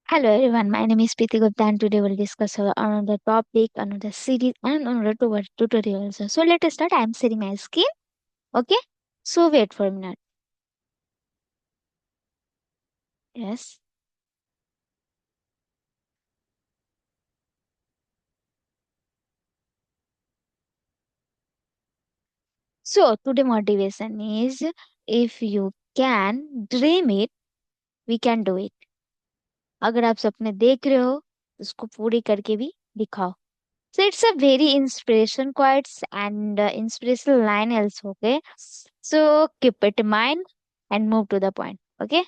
Hello everyone, my name is Preeti Gupta and today we'll discuss another topic, another series and another tutorial also. So let us start. I am sharing my screen. Okay. So wait for a minute. Yes. So today motivation is if you can dream it, we can do it. अगर आप सपने देख रहे हो तो उसको पूरी करके भी दिखाओ. So it's a very inspiration quotes and inspirational line also. Okay. So keep it in mind and move to the point. Okay.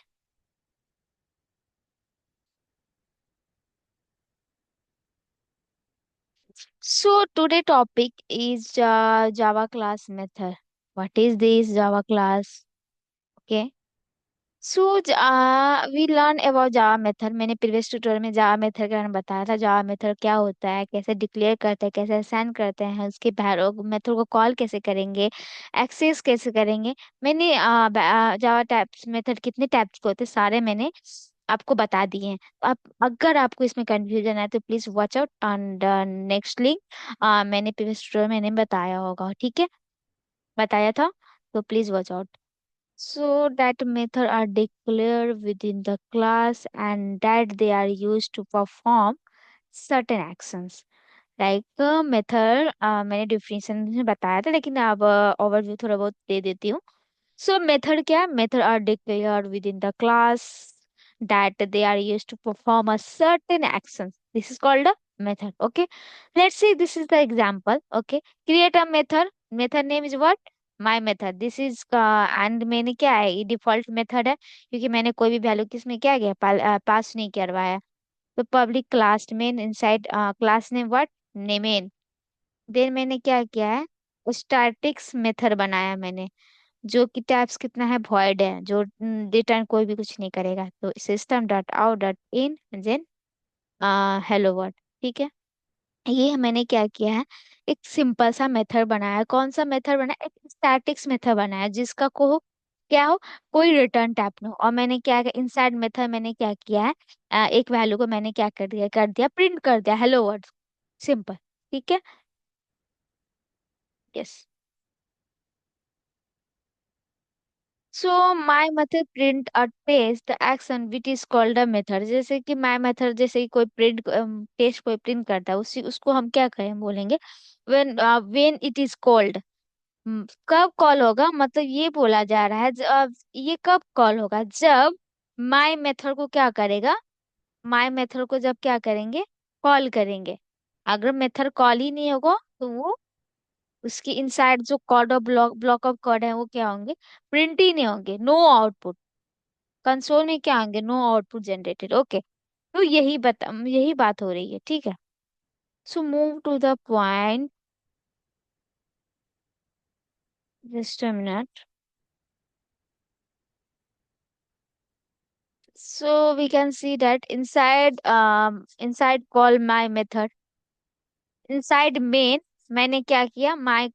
So today topic is Java class method. What is this Java class? Okay. So we learn about Java method. मैंने previous tutorial में Java method के बारे में बताया था. Java method क्या होता है, कैसे डिक्लेयर करते हैं, कैसे असाइन करते हैं, उसके मेथड को कॉल कैसे करेंगे, एक्सेस कैसे करेंगे. मैंने जावा टाइप्स मेथड कितने टाइप्स के होते हैं सारे मैंने आपको बता दिए हैं. आप अगर आपको इसमें कंफ्यूजन है तो please watch out on the next link. मैंने प्रीवियस ट्यूटोरियल मैंने बताया होगा. ठीक है, बताया था. तो please watch out. So that method are declared within the class and that they are used to perform certain actions. Like method मैंने डिफिनेशन में बताया था लेकिन अब ओवरव्यू थोड़ा बहुत दे देती हूँ. So method क्या, method are declared within the class that they are used to perform a certain action. This is called a method. Okay. Let's see. This is the example. Okay. Create a method. Method name is what? My method. This is and मैंने क्या है, ये default method है क्योंकि मैंने कोई भी value किसमें क्या गया पास नहीं करवाया. तो public class main inside class name what, नेमेन. देन मैंने क्या किया है, स्टैटिक्स मेथड बनाया मैंने जो कि टैब्स कितना है, भॉइड है, जो रिटर्न कोई भी कुछ नहीं करेगा. तो system dot out dot in then hello word. ठीक है. ये मैंने क्या किया है, एक सिंपल सा मेथड बनाया है. कौन सा मेथड बनाया, एक स्टैटिक्स मेथड बनाया है जिसका को क्या हो, कोई रिटर्न टाइप ना हो. और मैंने क्या किया, इनसाइड मेथड मैंने क्या किया है, एक वैल्यू को मैंने क्या कर दिया प्रिंट कर दिया हेलो वर्ड. सिंपल. ठीक है. Yes. So my method print a test action which is called a method. जैसे कि माई मेथड जैसे कि कोई प्रिंट टेस्ट कोई प्रिंट करता है उसी उसको हम क्या कहें बोलेंगे, व्हेन इट इज कॉल्ड. कब कॉल होगा, मतलब ये बोला जा रहा है ये कब कॉल होगा, जब माई मेथड को क्या करेगा, माई मेथड को जब क्या करेंगे, कॉल करेंगे. अगर मेथड कॉल ही नहीं होगा तो वो उसकी इनसाइड जो code of block of code है वो क्या होंगे, प्रिंट ही नहीं होंगे, नो आउटपुट. कंसोल में क्या होंगे, नो आउटपुट जनरेटेड. ओके. तो यही बात हो रही है. ठीक है. So move to the point. Just a minute. So we can see that inside call my method, inside main मैंने क्या किया, माय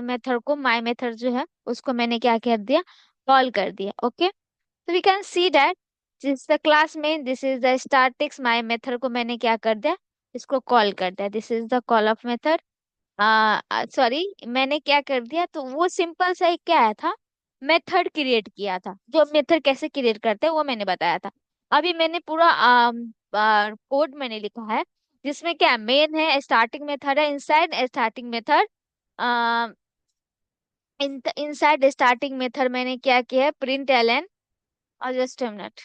मेथड को, माय मेथड जो है उसको मैंने क्या कर दिया, कॉल कर दिया. ओके. तो we can see that this the class में, this is the statics my method को मैंने क्या कर दिया, इसको कॉल कर दिया. This is the call of method. Sorry, मैंने क्या कर दिया, तो वो सिंपल सा एक क्या आया था, मेथड क्रिएट किया था. जो मेथड कैसे क्रिएट करते हैं वो मैंने बताया था. अभी मैंने पूरा कोड मैंने लिखा है जिसमें क्या मेन है, स्टार्टिंग मेथड है, inside starting method. Inside starting method मैंने क्या किया है, प्रिंट एलन. और जस्ट अ मिनट.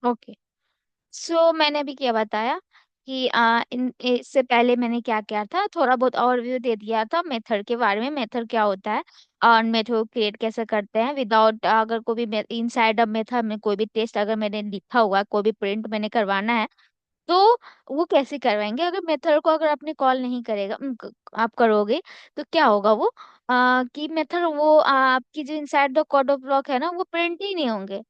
ओके. सो मैंने अभी क्या बताया, कि इससे पहले मैंने क्या किया था, थोड़ा बहुत ओवरव्यू दे दिया था मेथड के बारे में, मेथड क्या होता है और मेथड को क्रिएट कैसे करते हैं विदाउट, अगर कोई भी इनसाइड अ मेथड में कोई भी टेस्ट अगर मैंने लिखा हुआ है, कोई भी प्रिंट मैंने करवाना है, तो वो कैसे करवाएंगे अगर मेथड को अगर आपने कॉल नहीं करेगा, आप करोगे तो क्या होगा वो, कि मेथड वो आपकी जो inside the code of block है ना वो प्रिंट ही नहीं होंगे।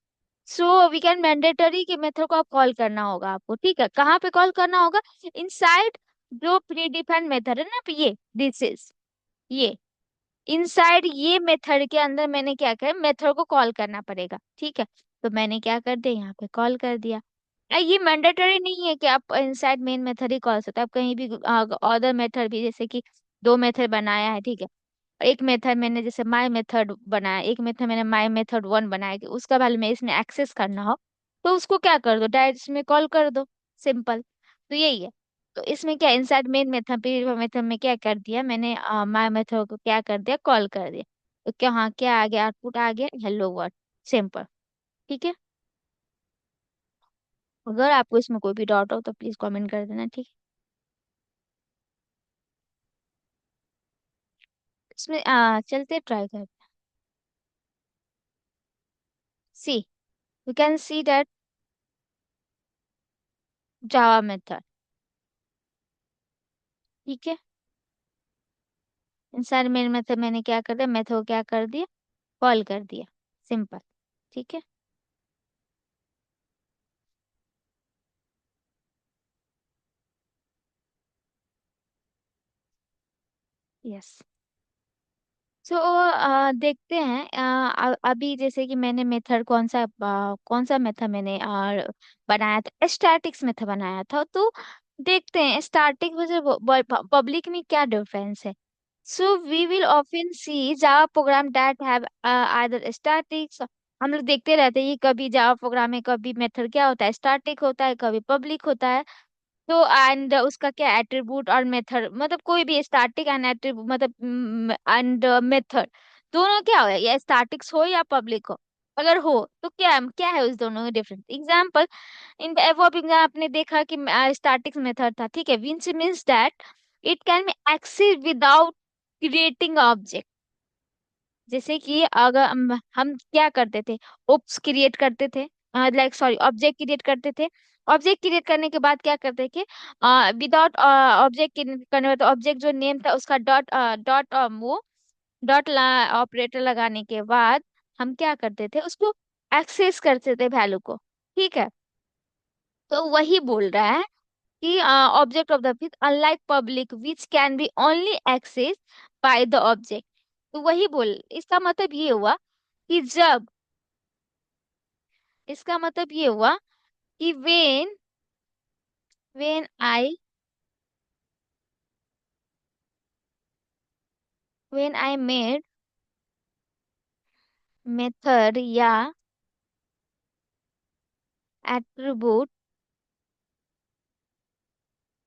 सो वी कैन मैंडेटरी कि मेथड को आप कॉल करना होगा आपको, ठीक है, कहाँ पे कॉल करना होगा, इनसाइड जो प्री डिफाइंड मेथड है ना, ये दिस इज, ये इनसाइड ये मेथड के अंदर मैंने क्या किया, मेथड को कॉल करना पड़ेगा, ठीक है। तो मैंने क्या कर दिया, यहाँ पे कॉल कर दिया। ये मैंडेटरी नहीं है कि आप इनसाइड मेन मेथड ही कॉल सकते हैं, आप कहीं भी अदर मेथड भी, जैसे कि दो मेथड बनाया है, ठीक है, एक मेथड मैंने जैसे माय मेथड बनाया, एक मेथड मैंने माय मेथड वन बनाया, कि उसका वैल्यू में इसमें एक्सेस करना हो, तो उसको क्या कर दो, डायरेक्ट इसमें कॉल कर दो, सिंपल। तो यही है। तो इसमें क्या, inside main method period method में क्या कर दिया मैंने, माय मेथड को क्या कर दिया, कॉल कर दिया। तो क्या, हाँ, क्या आ गया, आउटपुट आ गया हेलो वर्ड, सिंपल, ठीक है। अगर आपको इसमें कोई भी डाउट हो तो प्लीज कमेंट कर देना, ठीक है। इसमें चलते ट्राई कर, see, you can see that Java method, ठीक है। इंसान मेन मेथड मैंने क्या कर दिया, मेथड को क्या कर दिया, कॉल कर दिया, सिंपल, ठीक है। यस। सो देखते हैं, अभी जैसे कि मैंने मेथड कौन सा मेथड मैंने बनाया था, स्टैटिक्स मेथड बनाया था, तो देखते हैं स्टैटिक वजह पब्लिक में क्या डिफरेंस है। So we will often see Java program that have either statics, हम लोग देखते रहते हैं कि कभी जावा प्रोग्राम में कभी मेथड क्या होता है, स्टैटिक होता है, कभी पब्लिक होता है। तो एंड उसका क्या एट्रीब्यूट और मेथड, मतलब कोई भी स्टैटिक एंड एट्रीब्यूट, मतलब एंड मेथड दोनों क्या हो, या स्टैटिक्स हो या पब्लिक हो, अगर हो तो क्या क्या है उस दोनों में difference. Example, in above exam आपने देखा कि स्टैटिक्स मेथड था, ठीक है, which means that it can be access without creating object. जैसे कि अगर हम क्या करते थे, ओप्स क्रिएट करते थे, लाइक सॉरी ऑब्जेक्ट क्रिएट करते थे, ऑब्जेक्ट क्रिएट करने के बाद क्या करते थे, विदाउट ऑब्जेक्ट क्रिएट करने में, तो ऑब्जेक्ट जो नेम था उसका डॉट डॉट वो डॉट ऑपरेटर लगाने के बाद हम क्या करते थे, उसको एक्सेस करते थे वैल्यू को, ठीक है। तो वही बोल रहा है कि object of the fifth unlike public which can be only access by the object. तो वही बोल, इसका मतलब ये हुआ कि जब, इसका मतलब ये हुआ कि when I, when I made method या attribute,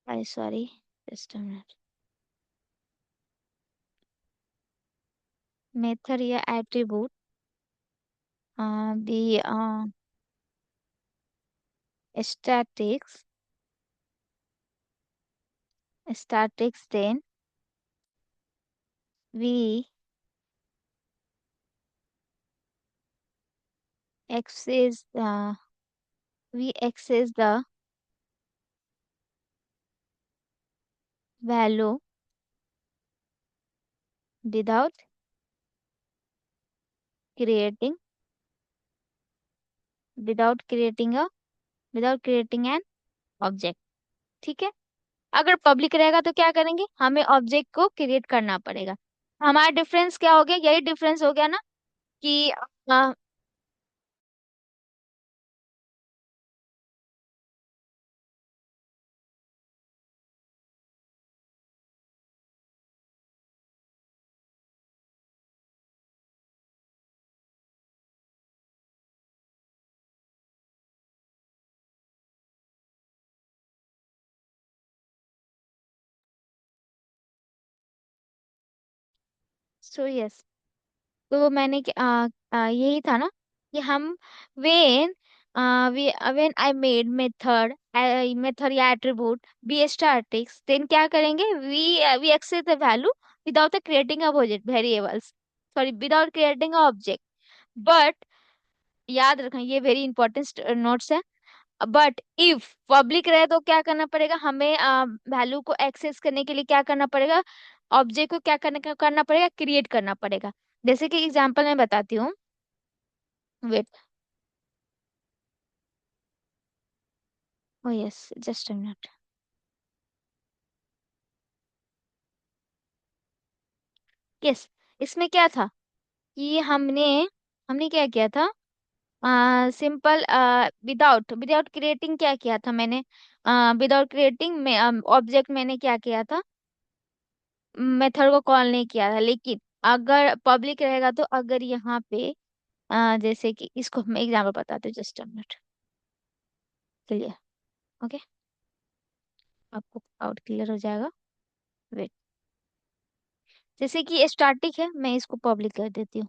I sorry, just a minute, method या attribute be statics, statics, then we access the value without creating, without creating a without creating an object, ठीक है। अगर public रहेगा तो क्या करेंगे, हमें ऑब्जेक्ट को क्रिएट करना पड़ेगा। हमारा डिफरेंस क्या हो गया, यही डिफरेंस हो गया ना, कि सो यस, तो मैंने यही था ना कि हम when we when I made method या attribute be statics, then क्या करेंगे, we access the value without the creating a variables, sorry, without creating a object. But याद रखना, ये वेरी इंपॉर्टेंट नोट्स है। बट इफ पब्लिक रहे तो क्या करना पड़ेगा हमें, वैल्यू को एक्सेस करने के लिए क्या करना पड़ेगा, ऑब्जेक्ट को क्या करना पड़ेगा, क्रिएट करना पड़ेगा। जैसे कि एग्जांपल मैं बताती हूँ। Wait, oh yes, just a minute. Yes, इसमें क्या था कि हमने हमने क्या किया था, सिंपल विदाउट विदाउट क्रिएटिंग क्या किया था मैंने, विदाउट क्रिएटिंग ऑब्जेक्ट मैंने क्या किया था, मेथड को कॉल नहीं किया था। लेकिन अगर पब्लिक रहेगा तो अगर यहाँ पे जैसे कि इसको मैं एग्जाम्पल बताती हूँ, just a minute. Clear? Okay, आपको आउट क्लियर हो जाएगा। वेट, जैसे कि ये स्टैटिक है, मैं इसको पब्लिक कर देती हूँ।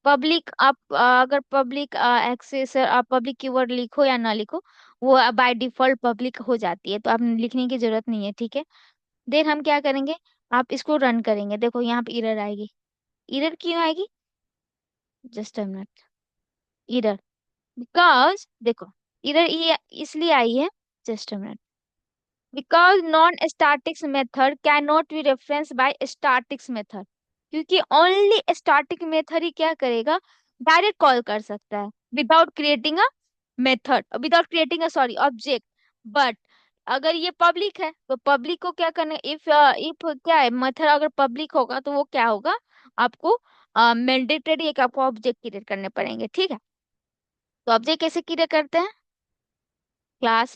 पब्लिक आप अगर पब्लिक एक्सेस, आप पब्लिक कीवर्ड लिखो या ना लिखो, वो बाय डिफॉल्ट पब्लिक हो जाती है, तो आप लिखने की जरूरत नहीं है, ठीक है। देन हम क्या करेंगे, आप इसको रन करेंगे, देखो यहाँ पे एरर आएगी। एरर क्यों आएगी, just a minute. Error because देखो, एरर ये इसलिए आई है, just a minute, because non statics method can not be reference by statics method, क्योंकि ओनली स्टैटिक मेथड ही क्या करेगा, डायरेक्ट कॉल कर सकता है without creating a method, without creating a sorry object. But अगर ये पब्लिक है तो पब्लिक को क्या करना, इफ क्या है, मेथड अगर पब्लिक होगा तो वो क्या होगा, आपको मैंडेटरी एक आपको ऑब्जेक्ट क्रिएट करने पड़ेंगे, ठीक है। तो ऑब्जेक्ट कैसे क्रिएट करते हैं, class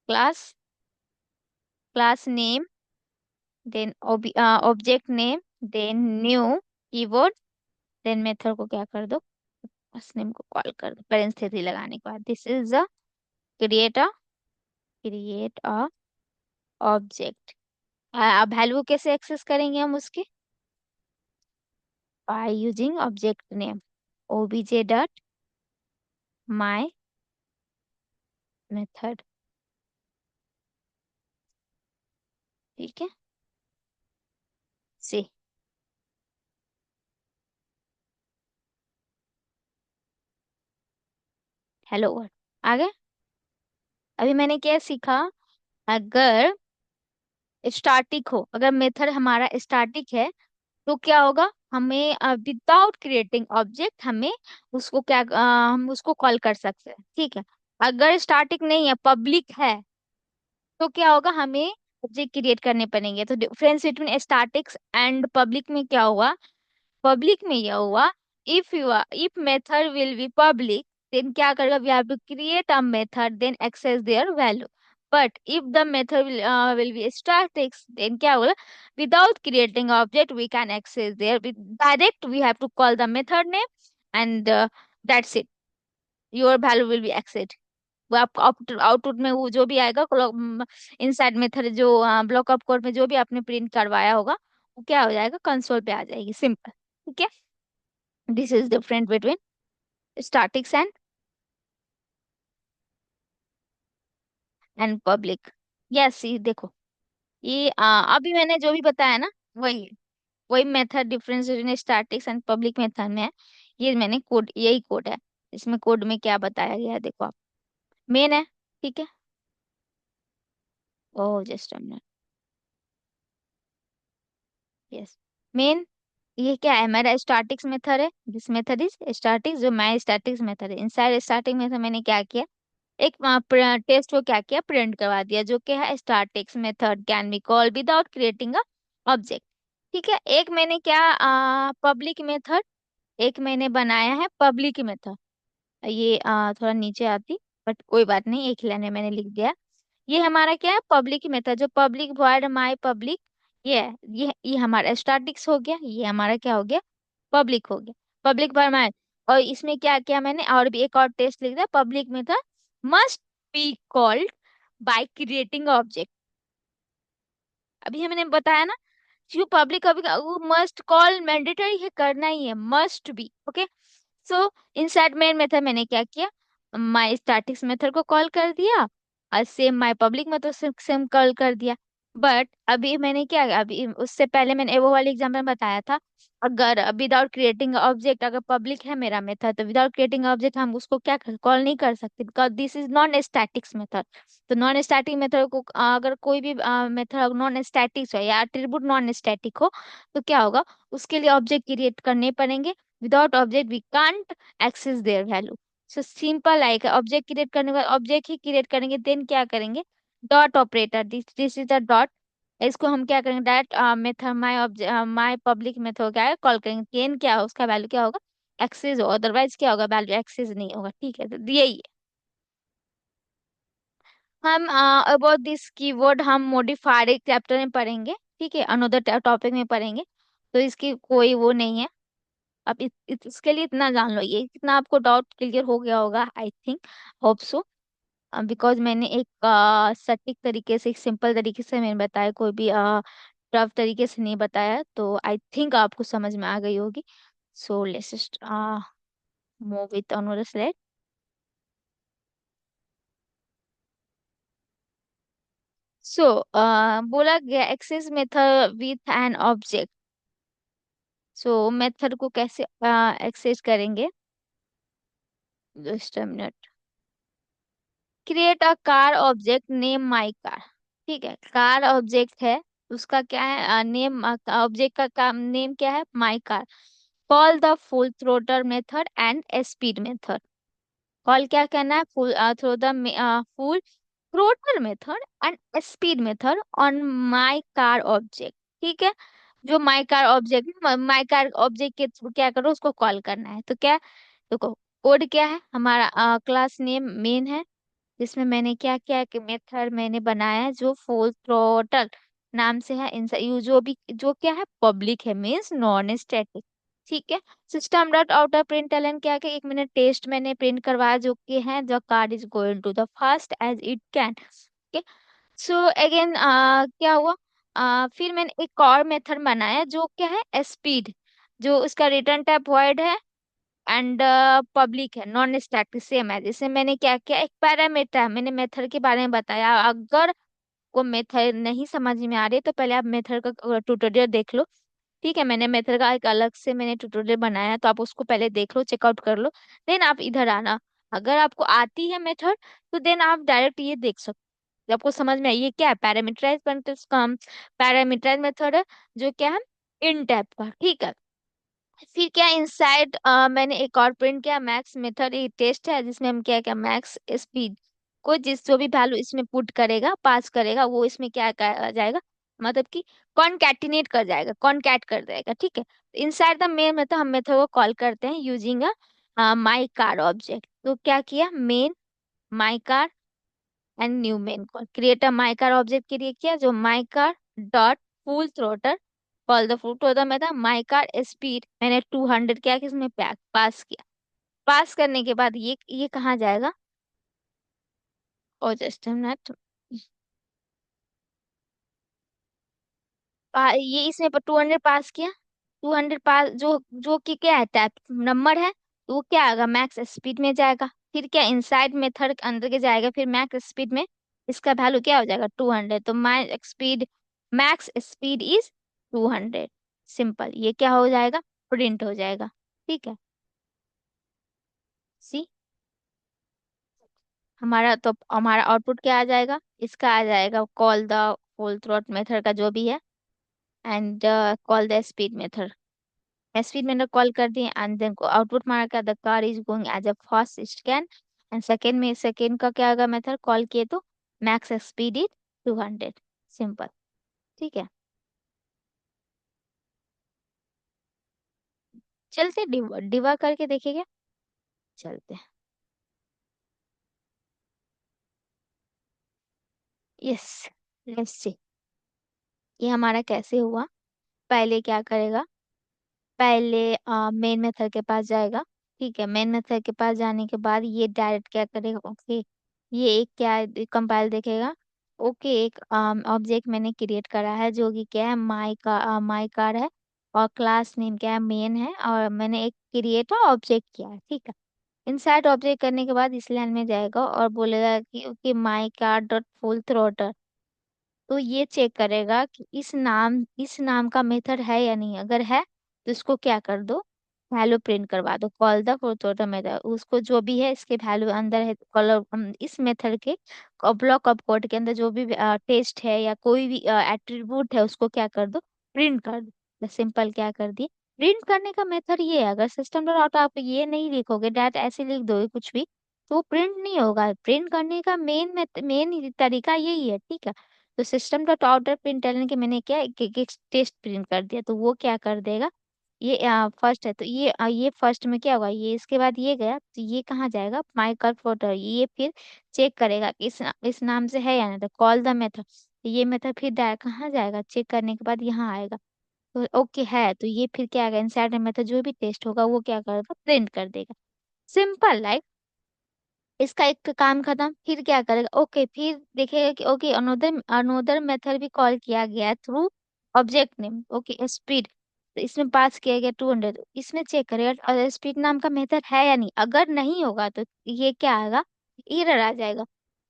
class class name, then object name, then new keyword, then method को क्या कर दो, क्लास नेम को कॉल कर दो पेरेंथेसिस लगाने के बाद, this is the create a create a object. अब वैल्यू कैसे एक्सेस करेंगे हम उसके, by using object name obj dot my method, ठीक है। से हेलो वर्ड आगे। अभी मैंने क्या सीखा, अगर स्टैटिक हो, अगर मेथड हमारा स्टैटिक है तो क्या होगा, हमें विदाउट क्रिएटिंग ऑब्जेक्ट हमें उसको क्या हम उसको कॉल कर सकते हैं, ठीक है। अगर स्टैटिक नहीं है, पब्लिक है, तो क्या होगा, हमें ऑब्जेक्ट क्रिएट करने पड़ेंगे। तो difference between statics and public में क्या हुआ, पब्लिक में यह हुआ, if method will be public, then क्या करेगा, we have to create a method then access their value. But if the method will be static, then क्या होगा, without creating object we can access there with direct, we have to call the method name and that's it, your value will be accessed। वो आप output में वो जो भी आएगा, inside method जो ब्लॉक ऑफ कोड में जो भी आपने प्रिंट करवाया होगा, वो क्या हो जाएगा, कंसोल पे आ जाएगी, सिंपल, ठीक है। This is different between statics and public. Yes, ये देखो, ये अभी मैंने जो भी बताया ना, वही वही method difference between statics and public method में है। ये मैंने कोड, यही कोड है, इसमें कोड में क्या बताया गया है देखो आप, मेन है, ठीक है। Oh just a minute, yes, main, ये क्या है, मेरा स्टैटिक्स मेथड है, दिस मेथड इज स्टैटिक्स, जो मैं स्टैटिक्स मेथड है, इनसाइड स्टैटिक मेथड मैंने क्या किया, एक टेस्ट को क्या किया, प्रिंट करवा दिया, जो कि है statics method can be call without creating a object, ठीक है। एक मैंने क्या, पब्लिक मेथड, एक मैंने बनाया है पब्लिक मेथड, ये थोड़ा नीचे आती, बट कोई बात नहीं, एक ही लाइन में मैंने लिख दिया। ये हमारा क्या है, पब्लिक मेथड, जो पब्लिक वॉइड माय पब्लिक, ये है, ये हमारा स्टैटिक्स हो गया, ये हमारा क्या हो गया, पब्लिक हो गया, पब्लिक वॉइड माय। और इसमें क्या किया मैंने, और भी एक और टेस्ट लिख दिया, public method must be called by creating object. अभी मैंने बताया ना, जो पब्लिक, अभी वो मस्ट कॉल मैंडेटरी है, करना ही है, must be, okay. So inside main method मैंने क्या किया, माई स्टैटिक्स मेथड को कॉल कर दिया और सेम माई पब्लिक मेथड से सेम कॉल कर दिया। बट अभी मैंने क्या, अभी उससे पहले मैंने वो वाली एग्जांपल बताया था, अगर विदाउट क्रिएटिंग ऑब्जेक्ट अगर पब्लिक है मेरा मेथड, तो विदाउट क्रिएटिंग ऑब्जेक्ट हम उसको क्या कॉल नहीं कर सकते, because this is non statics method. तो नॉन स्टैटिक मेथड को अगर कोई भी मेथड नॉन स्टैटिक हो या एट्रीब्यूट नॉन स्टैटिक हो, तो क्या होगा, उसके लिए ऑब्जेक्ट क्रिएट करने पड़ेंगे। Without object we can't access their value. So simple like object create करने के बाद ऑब्जेक्ट ही क्रिएट करेंगे, देन क्या करेंगे, dot operator, this is the dot. इसको हम क्या करेंगे, direct method my object my public method क्या है कॉल करेंगे, देन क्या हो उसका वैल्यू क्या होगा, एक्सेस हो, अदरवाइज क्या होगा, वैल्यू एक्सेस नहीं होगा। ठीक है, तो यही है। हम अबाउट दिस कीवर्ड हम मॉडिफायर एक चैप्टर में पढ़ेंगे, ठीक है, अनदर टॉपिक में पढ़ेंगे, तो इसकी कोई वो नहीं है। अब इसके लिए इतना जान लो, ये कितना आपको डाउट क्लियर हो गया होगा, I think, hope so. Because मैंने एक सटीक तरीके से, एक सिंपल तरीके से मैंने बताया, कोई भी टफ तरीके से नहीं बताया, तो आई थिंक आपको समझ में आ गई होगी। So let's just move with another slide. So बोला गया access method with an object. So method को कैसे एक्सेस करेंगे, just a minute. Create a car object name my car. ठीक है, कार ऑब्जेक्ट है, उसका क्या है नेम, ऑब्जेक्ट का काम नेम क्या है, my car. Call the full throttle method and speed method. Call क्या करना है, full throw the full throttle method and speed method on my car object. ठीक है, जो my car object, my car object के through क्या करो, उसको कॉल करना है। तो क्या, देखो कोड क्या है हमारा, क्लास नेम मेन है, जिसमें मैंने क्या किया कि मेथड मैंने बनाया है जो फुल थ्रोटल नाम से है, इन यू जो भी जो क्या है पब्लिक है, मींस नॉन स्टैटिक। ठीक है, system dot outer print L N क्या कि एक मैंने टेस्ट मैंने प्रिंट करवाया जो कि है the card is going to the fast as it can. Okay, so again क्या हुआ, फिर मैंने एक और मेथड बनाया जो क्या है स्पीड, जो उसका रिटर्न टाइप वॉइड है एंड पब्लिक है, नॉन स्टैटिक सेम है। जैसे मैंने क्या किया, एक पैरामीटर है, मैंने मेथड के बारे में बताया, अगर को मेथड नहीं समझ में आ रही है तो पहले आप मेथड का ट्यूटोरियल देख लो। ठीक है, मैंने मेथड का एक अलग से मैंने ट्यूटोरियल बनाया है, तो आप उसको पहले देख लो, चेकआउट कर लो, देन आप इधर आना। अगर आपको आती है मेथड, तो देन आप डायरेक्ट ये देख सकते हो, आपको समझ में आई ये क्या है, पैरामीटराइज पैरामीटराइज मेथड है, जो क्या है इन टाइप का। ठीक है, फिर क्या इनसाइड मैंने एक और प्रिंट किया, मैक्स मेथड ये टेस्ट है, जिसमें हम क्या क्या मैक्स स्पीड को जिस जो भी वैल्यू इसमें पुट करेगा पास करेगा, वो इसमें क्या आ जाएगा, मतलब कि कॉनकैटिनेट कर जाएगा, कॉनकैट कर जाएगा। ठीक है, इनसाइड द मेन मेथड हम मेथड को कॉल करते हैं using a my car object. तो क्या किया, main my car and new main call, create a my car object के लिए किया जो my car dot full throttle, call the full throttle में था माई कार स्पीड, मैंने 200 क्या किसमें पास किया। पास करने के बाद ये कहाँ जाएगा, और जस्ट मिनट, ये इसमें 200 पास किया, 200 पास जो जो कि क्या है टाइप नंबर है, तो वो क्या आएगा, मैक्स स्पीड में जाएगा। फिर क्या इनसाइड मेथड के अंदर के जाएगा, फिर मैक्स स्पीड में इसका वैल्यू क्या हो जाएगा 200, तो मैक्स स्पीड इज 200। सिंपल, ये क्या हो जाएगा, प्रिंट हो जाएगा। ठीक है, सी हमारा आउटपुट क्या आ जाएगा, इसका आ जाएगा call the full throat method का जो भी है and call the speed method. Speed मैंने कॉल कर दिए एंड देन को आउटपुट मार का the car is going as a fast scan, and second में सेकेंड का क्या आएगा मेथड कॉल किए तो मैक्स स्पीड इज 200। सिंपल, ठीक है, चलते डिवा डिवा करके देखेंगे, चलते हैं। यस, लेट्स सी ये हमारा कैसे हुआ। पहले क्या करेगा, पहले मेन मेथड के पास जाएगा। ठीक है, मेन मेथड के पास जाने के बाद ये डायरेक्ट क्या करेगा, ओके ये एक क्या कंपाइल देखेगा, ओके एक ऑब्जेक्ट मैंने क्रिएट करा है जो कि क्या है माई कार है, और क्लास नेम क्या है, मेन है, और मैंने एक क्रिएट ऑब्जेक्ट किया है, ठीक है। इंसर्ट ऑब्जेक्ट करने के बाद इस लाइन में जाएगा और बोलेगा कि माई कार डॉट फुल थ्रोटल। तो ये चेक करेगा कि इस नाम का मेथड है या नहीं। अगर है तो इसको क्या कर दो, वैल्यू प्रिंट करवा दो, कॉल द फोटो मेथड। उसको जो भी है इसके वैल्यू अंदर है, कॉलर इस मेथड के ब्लॉक ऑफ कोड के अंदर जो भी टेस्ट है या कोई भी एट्रीब्यूट है उसको क्या कर दो, प्रिंट कर दो। सिंपल क्या कर दिए, प्रिंट करने का मेथड ये है। अगर सिस्टम डॉट आउट आप ये नहीं लिखोगे, डायरेक्ट ऐसे लिख दोगे कुछ भी, तो प्रिंट नहीं होगा। प्रिंट करने का मेन तरीका यही है, ठीक है। तो सिस्टम डॉट आउटर प्रिंट करने के मैंने क्या एक टेस्ट प्रिंट कर दिया, तो वो क्या कर देगा, ये फर्स्ट है तो ये फर्स्ट में क्या होगा, ये इसके बाद ये गया तो ये कहाँ जाएगा, माई कर फोल्डर। ये फिर चेक करेगा कि इस नाम से है या नहीं, तो कॉल द मेथड। ये मेथड फिर कहाँ जाएगा, चेक करने के बाद यहाँ आएगा। तो ओके है, तो ये फिर क्या आएगा, इंसर्ट मेथड जो भी टेस्ट होगा वो क्या करेगा, प्रिंट कर देगा। सिंपल लाइक, इसका एक काम खत्म। फिर क्या करेगा, ओके फिर देखेगा कि ओके अनोदर अनोदर मेथड भी कॉल किया गया through object name, okay speed. तो इसमें पास किया गया 200, इसमें चेक करेगा और स्पीड नाम का मेथड है या नहीं। अगर नहीं होगा तो ये क्या आएगा, एरर आ जाएगा।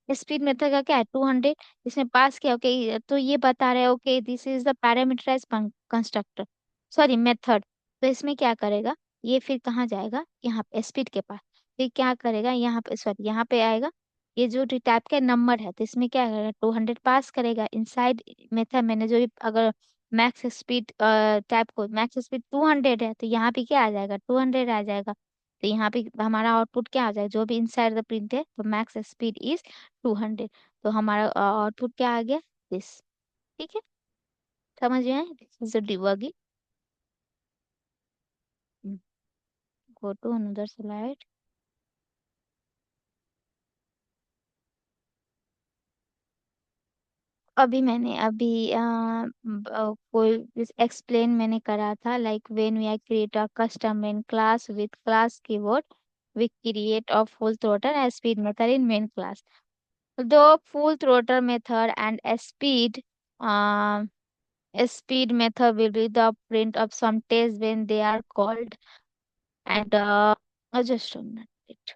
स्पीड मेथड का क्या है, 200, इसमें पास किया, ओके तो ये बता रहे हैं okay this is the parameterize constructor, sorry method. तो इसमें क्या करेगा, ये फिर कहाँ जाएगा, यहाँ पे स्पीड के पास। फिर क्या करेगा, यहाँ पे सॉरी यहाँ पे आएगा, ये जो टाइप का नंबर है तो इसमें क्या करेगा, 200 पास करेगा। इनसाइड मेथड मैंने जो भी, अगर मैक्स स्पीड टाइप को मैक्स स्पीड 200 है तो यहाँ पे क्या आ जाएगा, 200 आ जाएगा। तो यहाँ पे हमारा आउटपुट क्या आ जाएगा, जो भी इनसाइड द प्रिंट है तो मैक्स स्पीड इज 200। तो हमारा आउटपुट क्या आ गया, दिस। ठीक है, समझ में आए, this is debugging. Go to another slide. कोई एक्सप्लेन मैंने करा था, like when we are create a custom main class with class keyword, we create a full throttle and speed method in main class. The full throttle method and speed method will be the print of some tests when they are called, and just a minute.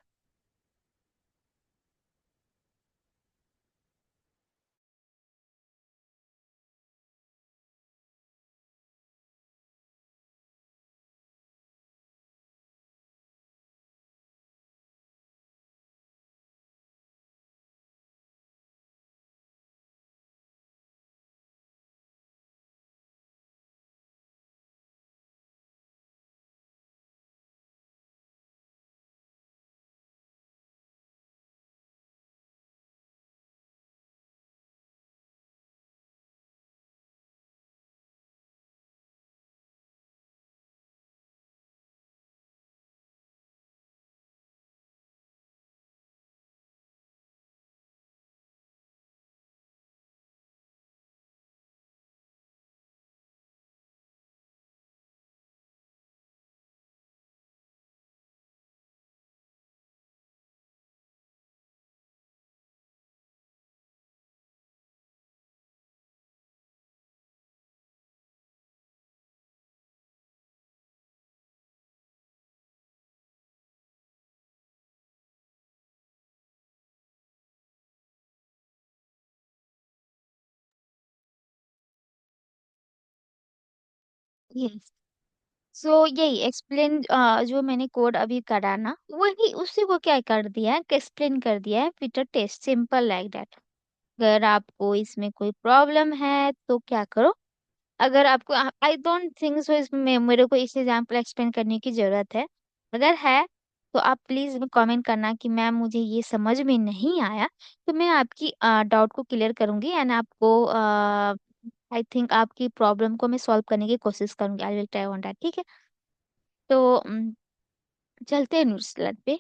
Yes. सो यही explain, जो मैंने code अभी करा ना, वही उसी को क्या कर दिया है, एक्सप्लेन कर दिया है with test, simple like that. अगर आपको इसमें कोई प्रॉब्लम है तो क्या करो, अगर आपको, आई डोंट थिंक सो इसमें मेरे को इस एग्जाम्पल एक्सप्लेन करने की जरूरत है। अगर है तो आप प्लीज कमेंट करना कि मैम मुझे ये समझ में नहीं आया, तो मैं आपकी डाउट को क्लियर करूंगी एंड आपको आई थिंक आपकी प्रॉब्लम को मैं सॉल्व करने की कोशिश करूंगी, I will try on that, ठीक है। तो चलते हैं न्यूज़ स्लैट पे।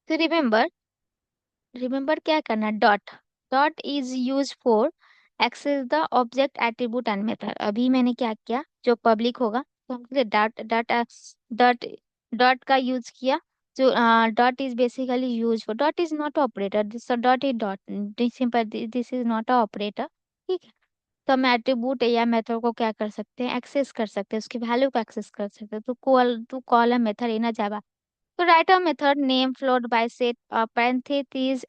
तो रिमेम्बर, रिमेम्बर क्या करना, dot, dot is use for access the object attribute and method. अभी मैंने क्या किया, जो पब्लिक होगा तो हम डॉट डॉट डॉट डॉट का यूज किया। जो dot is basically use for, dot is not operator, this dot is dot, simple, this is not a operator, ठीक है। तो हम एट्रीब्यूट या मेथड को क्या कर सकते हैं, एक्सेस कर सकते हैं, उसकी वैल्यू को एक्सेस कर सकते हैं। तो call a method in a Java. तो write a method name float by set parenthesis.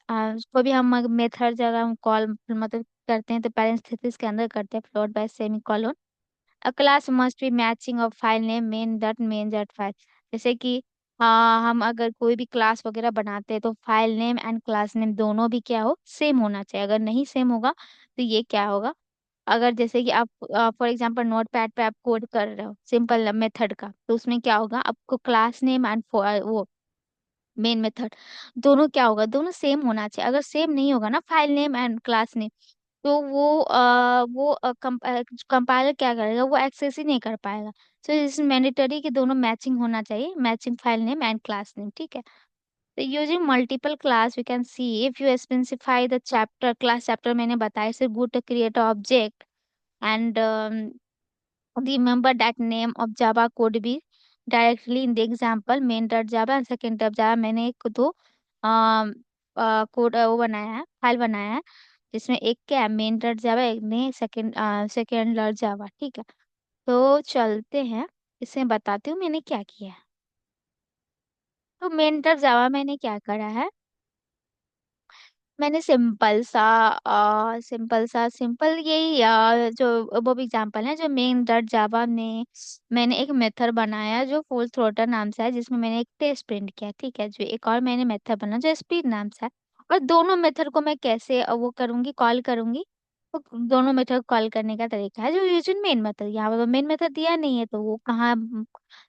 को भी हम मेथड जब हम कॉल मतलब करते हैं तो पैरेंथेसिस के अंदर करते हैं, float by semicolon. A class must be matching of file name main dot file। जैसे कि हम अगर कोई भी क्लास वगैरह बनाते हैं तो file name and class name दोनों भी क्या हो, सेम होना चाहिए। अगर नहीं सेम होगा तो ये क्या होगा, अगर जैसे कि आप फॉर एग्जांपल नोटपैड पे आप कोड कर रहे हो सिंपल मेथड का, तो उसमें क्या होगा, आपको क्लास नेम एंड वो मेन मेथड दोनों क्या होगा, दोनों सेम होना चाहिए। अगर सेम नहीं होगा ना file name and class name, तो वो कंपाइलर क्या करेगा, वो एक्सेस ही नहीं कर पाएगा। सो इट्स मैंडेटरी कि दोनों मैचिंग होना चाहिए, matching file name and class name, ठीक है। तो using multiple class we can see if you specify the chapter class, chapter मैंने बताया इसे good to create object and remember that name of java could be directly in the example main dot java and second dot java। मैंने एक दो code वो बनाया है, file बनाया है, जिसमें एक क्या है मेन डॉट जावा, एक में सेकेंड डॉट जावा, ठीक है। तो चलते हैं, इसमें बताती हूँ मैंने क्या किया है। तो मेन डॉट जावा मैंने क्या करा है, मैंने सिंपल यही जो वो एग्जांपल है, जो मेन डॉट जावा में मैंने एक मेथड बनाया जो फुल थ्रोटल नाम से है, जिसमें मैंने एक टेस्ट प्रिंट किया, ठीक है। जो एक और मैंने मेथड बना जो स्पीड नाम से है। और दोनों मेथड को मैं कैसे वो करूंगी, कॉल करूंगी। तो दोनों मेथड कॉल करने का तरीका है जो यूज मेन मेथड, यहाँ पर मेन मेथड दिया नहीं है तो वो कहाँ।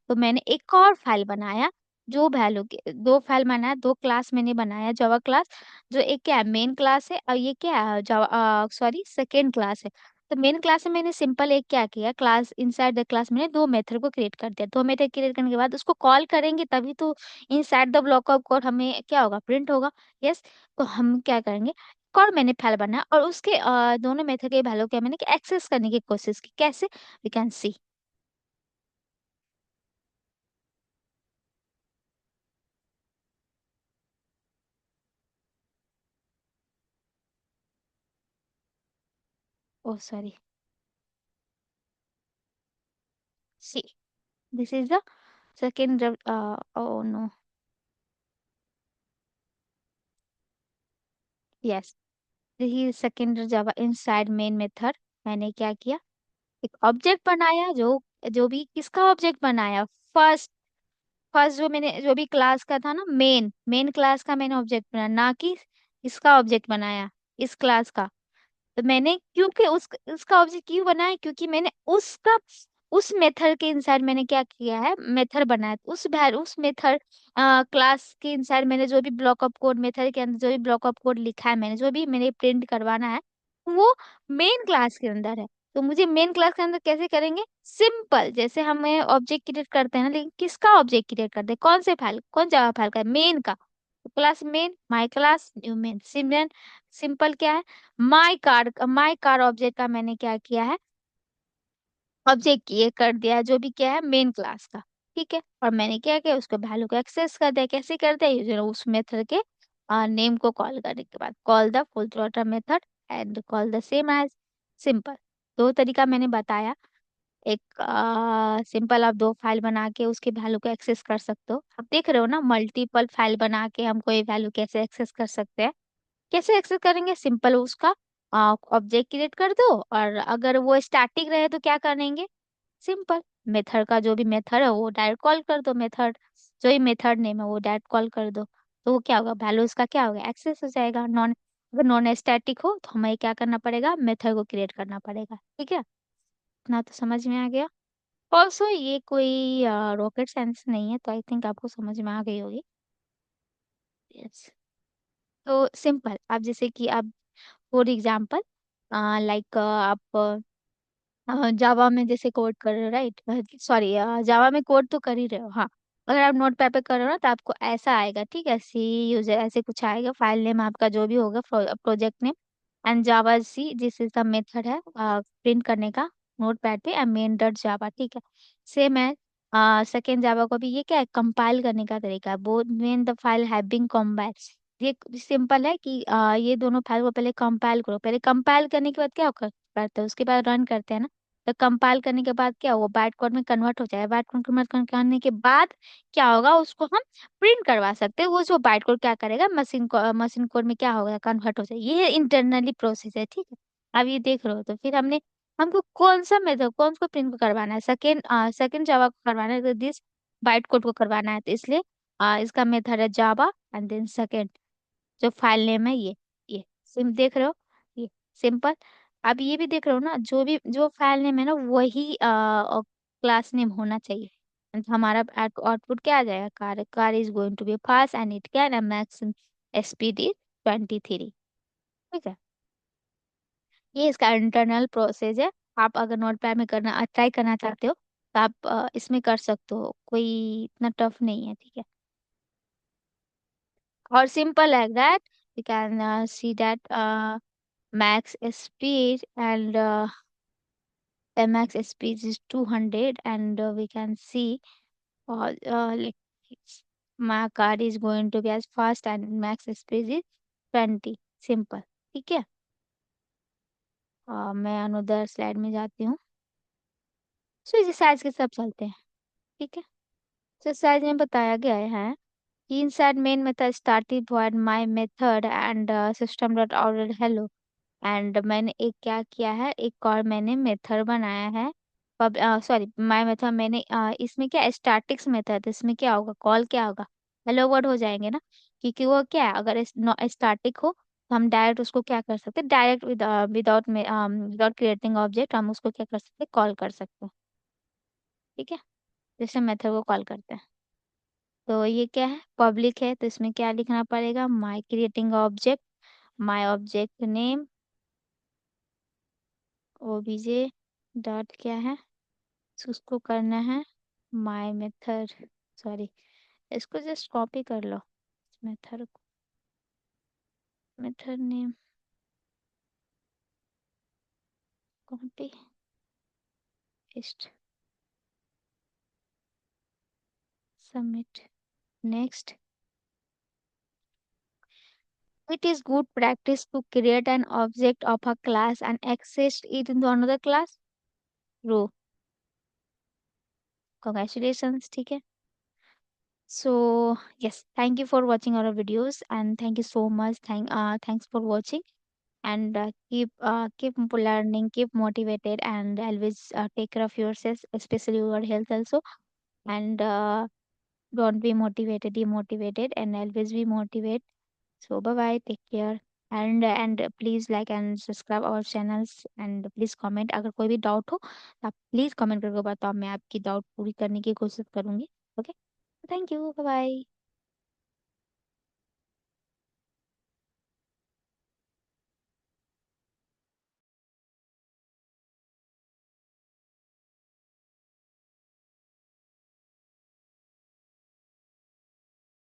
तो मैंने एक और फाइल बनाया, जो वैल्यू के दो फाइल बनाया, दो क्लास मैंने बनाया जावा क्लास। जो एक क्या है मेन क्लास है और ये क्या है जावा सॉरी सेकेंड क्लास है। तो मेन क्लास में मैंने सिंपल एक क्या किया, क्लास इनसाइड द क्लास मैंने दो मेथड को क्रिएट कर दिया। दो मेथड क्रिएट करने के बाद उसको कॉल करेंगे तभी तो inside the block of code हमें क्या होगा, प्रिंट होगा। यस। तो हम क्या करेंगे, एक और मैंने फाइल बनाया और उसके दोनों मेथड के वैल्यू क्या मैंने एक्सेस करने की कोशिश की। कैसे, we can see. Oh sorry, see this is the second. Oh no, yes ही second Java inside main method. मैंने क्या किया, एक ऑब्जेक्ट बनाया, जो जो भी किसका ऑब्जेक्ट बनाया, फर्स्ट फर्स्ट जो मैंने जो भी क्लास का था ना, मेन क्लास का मैंने ऑब्जेक्ट बनाया, ना कि इसका ऑब्जेक्ट बनाया, इस क्लास का। तो मैंने क्योंकि उसका ऑब्जेक्ट क्यों बनाया, क्योंकि मैंने उसका उस मेथड के इंसाइड मैंने क्या किया है, मेथड बनाया। उस मेथड क्लास के इंसाइड मैंने जो भी ब्लॉक ऑफ कोड, मेथड के अंदर जो भी ब्लॉक ऑफ कोड लिखा है, मैंने जो भी मैंने प्रिंट करवाना है, वो मेन क्लास के अंदर है। तो मुझे मेन क्लास के अंदर कैसे करेंगे, सिंपल जैसे हमें ऑब्जेक्ट क्रिएट करते हैं ना, लेकिन किसका ऑब्जेक्ट क्रिएट करते हैं, कौन से फाइल, कौन जावा फाइल का, मेन का। Class main my class new main Simran, simple क्या है, माई कार ऑब्जेक्ट का मैंने क्या किया है, ऑब्जेक्ट ये कर दिया है, जो भी क्या है मेन क्लास का, ठीक है। और मैंने क्या किया, उसको वैल्यू को एक्सेस कर दिया। कैसे करते हैं, यूजर उस मेथड के नेम को कॉल करने के बाद call the full throttle method and call the same as, simple. दो तरीका मैंने बताया। एक सिंपल आप दो फाइल बना के उसके वैल्यू को एक्सेस कर सकते हो। आप देख रहे हो ना, मल्टीपल फाइल बना के हम कोई वैल्यू कैसे एक्सेस कर सकते हैं। कैसे एक्सेस करेंगे, सिंपल उसका ऑब्जेक्ट क्रिएट कर दो, और अगर वो स्टैटिक रहे तो क्या करेंगे, सिंपल मेथड का जो भी मेथड है वो डायरेक्ट कॉल कर दो, मेथड जो भी मेथड नेम है वो डायरेक्ट कॉल कर दो। तो वो क्या होगा, वैल्यू उसका क्या होगा, एक्सेस हो जाएगा। अगर नॉन स्टैटिक हो तो हमें क्या करना पड़ेगा, मेथड को क्रिएट करना पड़ेगा, ठीक है। इतना तो समझ में आ गया। ऑल्सो ये कोई रॉकेट साइंस नहीं है, तो आई थिंक आपको समझ में आ गई होगी। यस। तो सिंपल आप जैसे कि आप फॉर एग्जाम्पल लाइक आप जावा में जैसे कोड कर रहे हो, राइट, सॉरी जावा में कोड तो कर ही रहे हो, हाँ। अगर आप नोट पैड पे कर रहे हो ना तो आपको ऐसा आएगा, ठीक है, सी यूजर ऐसे कुछ आएगा, फाइल नेम आपका जो भी होगा, project name and Java C this is the method है प्रिंट करने का नोट पैड पे, एंड मेन डॉट जावा, ठीक है। सेम है सेकेंड जावा को भी, ये क्या है, कंपाइल करने का तरीका है, both main the file have been compiled. ये सिंपल है कि ये दोनों फाइल को पहले कंपाइल करो, पहले कंपाइल करने के बाद क्या करते हैं, उसके बाद रन करते हैं ना। तो कंपाइल करने के बाद क्या होगा, बाइट कोड में कन्वर्ट हो जाएगा, बाइट कोड कन्वर्ट करने के बाद क्या होगा, उसको हम प्रिंट करवा सकते हैं। वो जो बाइट कोड क्या करेगा, मशीन कोड में क्या होगा, कन्वर्ट हो जाएगा। ये इंटरनली प्रोसेस है, ठीक है। अब ये देख रहे हो, तो फिर हमको कौन सा मेथड, कौन सा प्रिंट को करवाना है, सेकेंड जावा को करवाना है, तो दिस बाइट कोड को करवाना है, तो इसलिए इसका मेथड है जावा एंड देन सेकेंड, जो फाइल नेम है ये सिम देख रहे हो, ये सिंपल। अब ये भी देख रहे हो ना, जो भी जो फाइल नेम है ना, वही क्लास नेम होना चाहिए। And हमारा आउटपुट क्या आ जाएगा, car car is going to be fast and it can max speed is 23। ठीक है, ये इसका इंटरनल प्रोसेस है। आप अगर नोटपैड में करना ट्राई करना चाहते हो तो आप इसमें कर सकते हो, कोई इतना टफ नहीं है, ठीक है। और simple like that, we can see that max speed and max speed is 200, and we can see like my car is going to be as fast and max speed is 20, simple। ठीक है, मैं another slide में जाती हूँ। सो इस size के सब चलते हैं, ठीक है। तो साइज में बताया गया है कि inside main method started void my method and system dot out hello, and मैंने एक क्या किया है, एक और मैंने मेथड बनाया है। सॉरी, माय मेथड मैंने इसमें क्या स्टैटिक्स मेथड, इसमें क्या होगा, कॉल क्या होगा, हेलो वर्ड हो जाएंगे ना। क्योंकि वो क्या है, अगर स्टैटिक हो तो हम डायरेक्ट उसको क्या कर सकते हैं, डायरेक्ट विदाउट क्रिएटिंग ऑब्जेक्ट हम उसको क्या कर सकते हैं, कॉल कर सकते हैं, ठीक है। जैसे मेथड को कॉल करते हैं। तो ये क्या है, पब्लिक है, तो इसमें क्या लिखना पड़ेगा, माई क्रिएटिंग ऑब्जेक्ट, माई ऑब्जेक्ट नेम ओबीजे डॉट क्या है, उसको करना है माय मेथड, सॉरी, इसको जस्ट कॉपी कर लो, मेथड को, method name copy paste submit next. It is good practice to create an object of a class and access it into another class. True. Congratulations, ठीक है। So yes, thank you for watching our videos and thank you so much. Thanks for watching, and keep learning, keep motivated, and always take care of yourself, especially your health also. And don't be motivated, demotivated, and always be motivated. So bye bye, take care, and please like and subscribe our channels, and please comment अगर कोई भी doubt हो तो आप please comment करके बताओ, मैं आपकी डाउट पूरी करने की कोशिश करूंगी। Okay, thank you, bye bye.